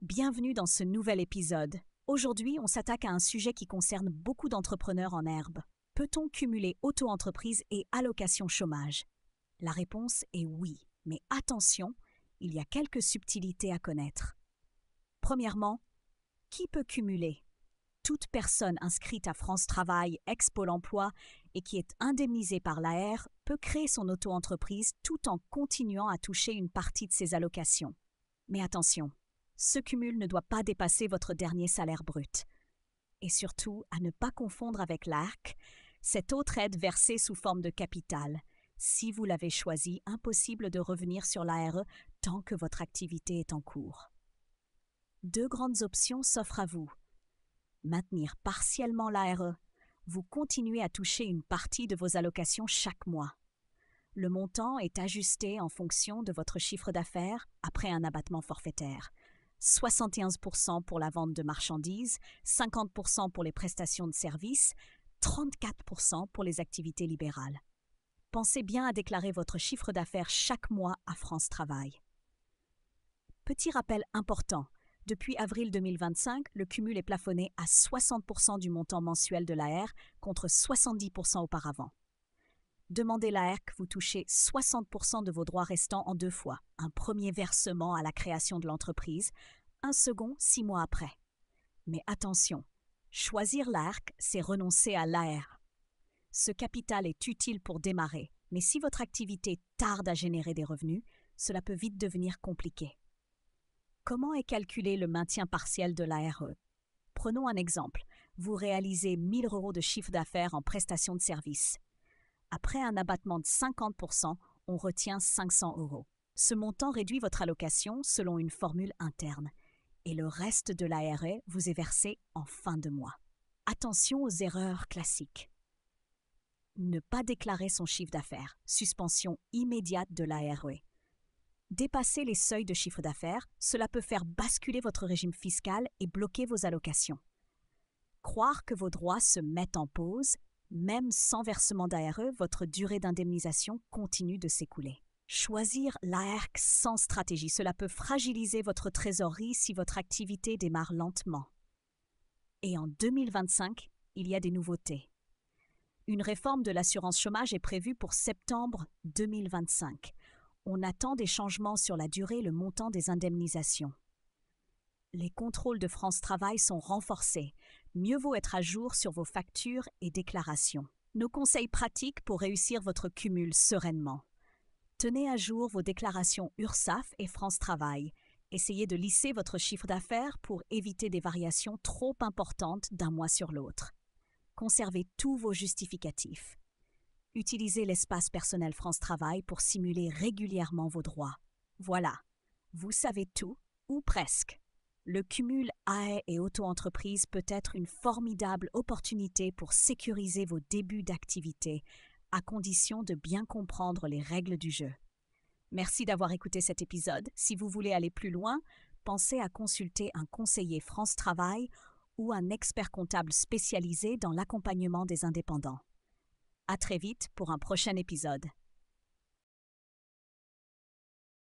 Bienvenue dans ce nouvel épisode. Aujourd'hui, on s'attaque à un sujet qui concerne beaucoup d'entrepreneurs en herbe. Peut-on cumuler auto-entreprise et allocation chômage? La réponse est oui, mais attention, il y a quelques subtilités à connaître. Premièrement, qui peut cumuler? Toute personne inscrite à France Travail, ex-Pôle emploi et qui est indemnisée par l'AR peut créer son auto-entreprise tout en continuant à toucher une partie de ses allocations. Mais attention, ce cumul ne doit pas dépasser votre dernier salaire brut. Et surtout, à ne pas confondre avec l'ARC, cette autre aide versée sous forme de capital. Si vous l'avez choisi, impossible de revenir sur l'ARE tant que votre activité est en cours. Deux grandes options s'offrent à vous. Maintenir partiellement l'ARE. Vous continuez à toucher une partie de vos allocations chaque mois. Le montant est ajusté en fonction de votre chiffre d'affaires après un abattement forfaitaire. 71% pour la vente de marchandises, 50% pour les prestations de services, 34% pour les activités libérales. Pensez bien à déclarer votre chiffre d'affaires chaque mois à France Travail. Petit rappel important, depuis avril 2025, le cumul est plafonné à 60% du montant mensuel de l'AR contre 70% auparavant. Demandez l'AR que vous touchez 60% de vos droits restants en 2 fois. Un premier versement à la création de l'entreprise, un second 6 mois après. Mais attention, choisir l'ARC, c'est renoncer à l'AR. Ce capital est utile pour démarrer, mais si votre activité tarde à générer des revenus, cela peut vite devenir compliqué. Comment est calculé le maintien partiel de l'ARE? Prenons un exemple. Vous réalisez 1 000 € de chiffre d'affaires en prestation de services. Après un abattement de 50%, on retient 500 €. Ce montant réduit votre allocation selon une formule interne. Et le reste de l'ARE vous est versé en fin de mois. Attention aux erreurs classiques. Ne pas déclarer son chiffre d'affaires. Suspension immédiate de l'ARE. Dépasser les seuils de chiffre d'affaires, cela peut faire basculer votre régime fiscal et bloquer vos allocations. Croire que vos droits se mettent en pause, même sans versement d'ARE, votre durée d'indemnisation continue de s'écouler. Choisir l'ARC sans stratégie, cela peut fragiliser votre trésorerie si votre activité démarre lentement. Et en 2025, il y a des nouveautés. Une réforme de l'assurance chômage est prévue pour septembre 2025. On attend des changements sur la durée et le montant des indemnisations. Les contrôles de France Travail sont renforcés. Mieux vaut être à jour sur vos factures et déclarations. Nos conseils pratiques pour réussir votre cumul sereinement. Tenez à jour vos déclarations URSSAF et France Travail. Essayez de lisser votre chiffre d'affaires pour éviter des variations trop importantes d'un mois sur l'autre. Conservez tous vos justificatifs. Utilisez l'espace personnel France Travail pour simuler régulièrement vos droits. Voilà, vous savez tout, ou presque. Le cumul AE et auto-entreprise peut être une formidable opportunité pour sécuriser vos débuts d'activité, à condition de bien comprendre les règles du jeu. Merci d'avoir écouté cet épisode. Si vous voulez aller plus loin, pensez à consulter un conseiller France Travail ou un expert comptable spécialisé dans l'accompagnement des indépendants. À très vite pour un prochain épisode.